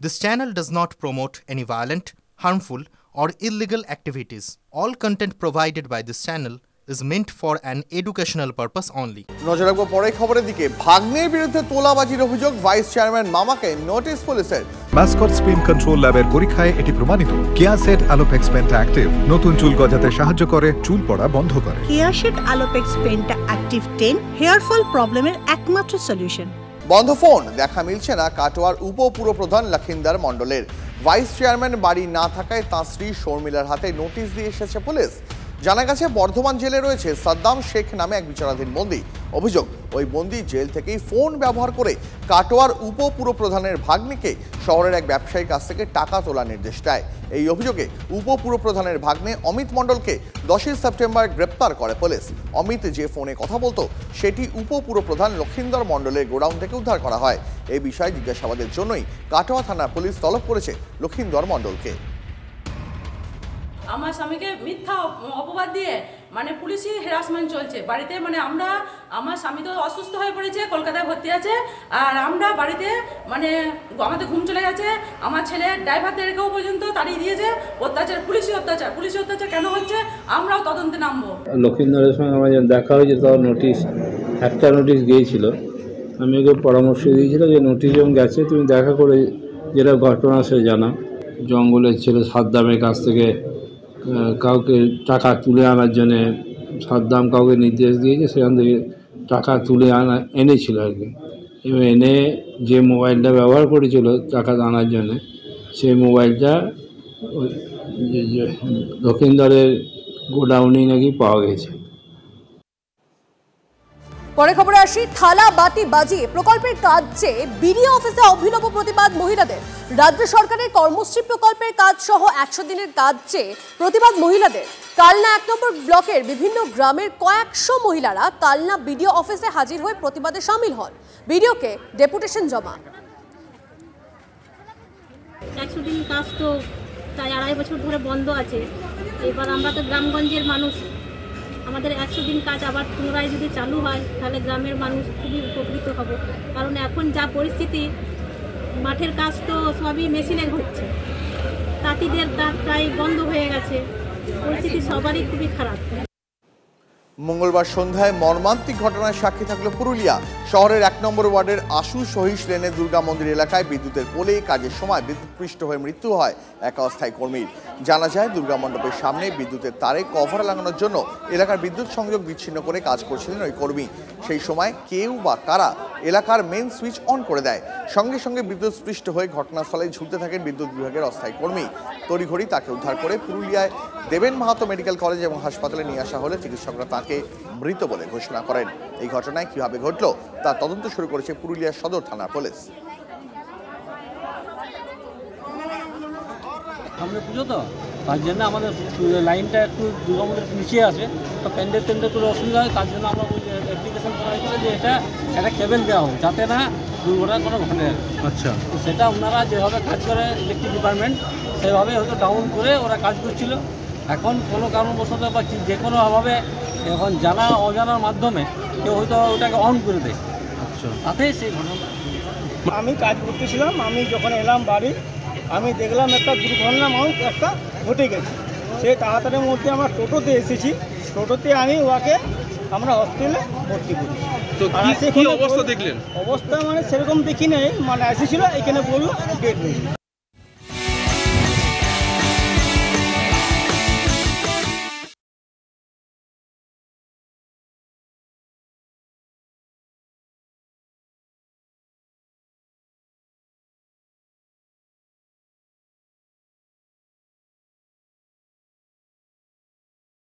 This channel does not promote any violent, harmful, or illegal activities. All content provided by this channel is meant for an educational purpose only. নজর রাখবো পরের খবরের দিকে। ভাগ্নের বিরুদ্ধে তোলাবাজির অভিযোগ, vice chairman মামাকে notice পুলিশের। মাস্কট স্পিন কন্ট্রোল ল্যাবের পরীক্ষায় এটি প্রমাণিত। কিয়াসেট আলোপেক্স পেন্টা অ্যাক্টিভ নতুন চুল গজাতে সাহায্য করে, চুল পড়া বন্ধ করে। কিয়াসেট Alopex penta active 10 hair fall প্রবলেমের একমাত্র সলিউশন। বন্ধ ফোন, দেখা মিলছে না কাটোয়ার উপপুরপ্রধান লখিন্দর মণ্ডলের। ভাইস চেয়ারম্যান বাড়ি না থাকায় তাঁর স্ত্রী শর্মিলার হাতে নোটিশ দিয়ে এসেছে পুলিশ। জানা গেছে বর্ধমান জেলে রয়েছে সাদ্দাম শেখ নামে এক বিচারাধীন বন্দী। অভিযোগ, ওই বন্দী জেল থেকেই ফোন ব্যবহার করে কাটোয়ার উপপুরপ্রধানের ভাগ্নিকে শহরের এক ব্যবসায়ীর কাছ থেকে টাকা তোলার নির্দেশ দেয়। এই অভিযোগে উপপুরপ্রধানের ভাগ্নে অমিত মণ্ডলকে 10 সেপ্টেম্বর গ্রেপ্তার করে পুলিশ। অমিত যে ফোনে কথা বলতো সেটি উপপুরপ্রধান লখিন্দর মণ্ডলের গোডাউন থেকে উদ্ধার করা হয়। এই বিষয়ে জিজ্ঞাসাবাদের জন্যই কাটোয়া থানার পুলিশ তলব করেছে লখিন্দর মণ্ডলকে। আমার স্বামীকে মিথ্যা অপবাদ দিয়ে পুলিশি হ্যারাসমেন্ট চলছে বাড়িতে। আমার স্বামী তো অসুস্থ হয়ে পড়েছে, কলকাতায় ভর্তি আছে, আর আমরা বাড়িতে আমাদের ঘুম চলে গেছে। আমার ছেলে ড্রাইভারদেরকেও পর্যন্ত তাড়িয়ে দিয়েছে। অত্যাচার, পুলিশি অত্যাচার কেন হচ্ছে আমরাও তদন্তে নামবো। লক্ষিন্দরের সঙ্গে আমার যখন দেখা হয়েছে তখন একটা নোটিশ গিয়েছিল। আমি ওকে পরামর্শ দিয়েছিলাম যে নোটিশ যখন গেছে তুমি দেখা করে যেটা ঘটনা সে জানা। জঙ্গলের ছেলে সাদ্দামের কাছ থেকে কাউকে টাকা তুলে আনার জন্যে সাদ্দাম কাউকে নির্দেশ দিয়েছে, সেখান থেকে টাকা তুলে এনেছিল আর কি। এবং এনে যে মোবাইলটা ব্যবহার করেছিল টাকা আনার জন্যে, সেই মোবাইলটা লক্ষিন্দরের গোডাউনেই নাকি পাওয়া গেছে। পরে খবরে আসি, থালা বাটি বাজিয়ে প্রকল্পের কাজ চেয়ে বিডিও অফিসে অভিনব প্রতিবাদ মহিলাদের। রাজ্য সরকারের কর্মশ্রী প্রকল্পের কাজ সহ 100 দিনের কাজ চেয়ে প্রতিবাদ মহিলাদের। কালনা 1 নম্বর ব্লকের বিভিন্ন গ্রামের কয়েকশো মহিলারা কালনা বিডিও অফিসে হাজির হয়ে প্রতিবাদে সামিল হন। বিডিওকে ডেপুটেশন জমা। 100 দিন কাজ তো প্রায় 2.5 বছর ধরে বন্ধ আছে। এবার আমরা তো গ্রামগঞ্জের মানুষ, আমাদের 100 দিন কাজ আবার পুনরায় যদি চালু হয় তাহলে গ্রামের মানুষ খুবই উপকৃত হব। কারণ এখন যা পরিস্থিতি, মাঠের কাজ তো সবই মেশিনে হচ্ছে, তাঁতিদের কাজ প্রায় বন্ধ হয়ে গেছে, পরিস্থিতি সবারই খুবই খারাপ। মঙ্গলবার সন্ধ্যায় মর্মান্তিক ঘটনায় সাক্ষী থাকলো পুরুলিয়া শহরের 1 নম্বর ওয়ার্ডের আশু সহিস লেনের দুর্গা মন্দির এলাকায় বিদ্যুতের পোলে কাজের সময় বিদ্যুৎপৃষ্ট হয়ে মৃত্যু হয় এক অস্থায়ী কর্মীর। জানা যায় দুর্গা মণ্ডপের সামনে বিদ্যুতের তারে কভার লাগানোর জন্য এলাকার বিদ্যুৎ সংযোগ বিচ্ছিন্ন করে কাজ করছিলেন ওই কর্মী। সেই সময় কেউ বা কারা এলাকার মেন সুইচ অন করে দেয়। সঙ্গে সঙ্গে বিদ্যুৎস্পৃষ্ট হয়ে ঘটনাস্থলে ঝুলতে থাকেন বিদ্যুৎ বিভাগের অস্থায়ী কর্মী। তড়িঘড়ি তাকে উদ্ধার করে পুরুলিয়ায় দেবেন মাহাতো মেডিকেল কলেজ এবং হাসপাতালে নিয়ে আসা হলে চিকিৎসকরা তাকে মৃত বলে ঘোষণা করেন। এই ঘটনায় কিভাবে ঘটল তা তদন্ত শুরু করেছে পুরুলিয়া সদর থানা পুলিশ। সামনে পুজো তো, তার জন্য আমাদের লাইনটা একটু দুর্গা মন্দির নিচে আছে, তো প্যান্ডেল করে অসুবিধা হয়। তার জন্য আমরা অ্যাপ্লিকেশন করা হয়েছিল যে একটা কেবেল দেওয়া হোক যাতে না দুর্ঘটনা কোনো ঘটে। আচ্ছা, তো সেটা ওনারা যেভাবে কাজ করে ইলেকট্রিক ডিপার্টমেন্ট সেভাবে হয়তো ডাউন করে ওরা কাজ করছিল। এখন কোনো কারণবশত বা যে কোনোভাবে এখন জানা অজানার মাধ্যমে কেউ হয়তো ওটাকে অন করে দেয়। আচ্ছা, তাতে সেই ঘটনা। আমি কাজ করতেছিলাম, আমি যখন এলাম বাড়ি, আমি দেখলাম একটা দুর্ঘটনা একটা ঘটে গেছে। সেই তাড়াতাড়ির মধ্যে আমরা টোটোতে এসেছি, টোটোতে আমি ওকে আমরা হসপিটালে ভর্তি করি। অবস্থা দেখলেন? অবস্থা সেরকম দেখি নেই, এসেছিল এখানে বললো ডেড হয়ে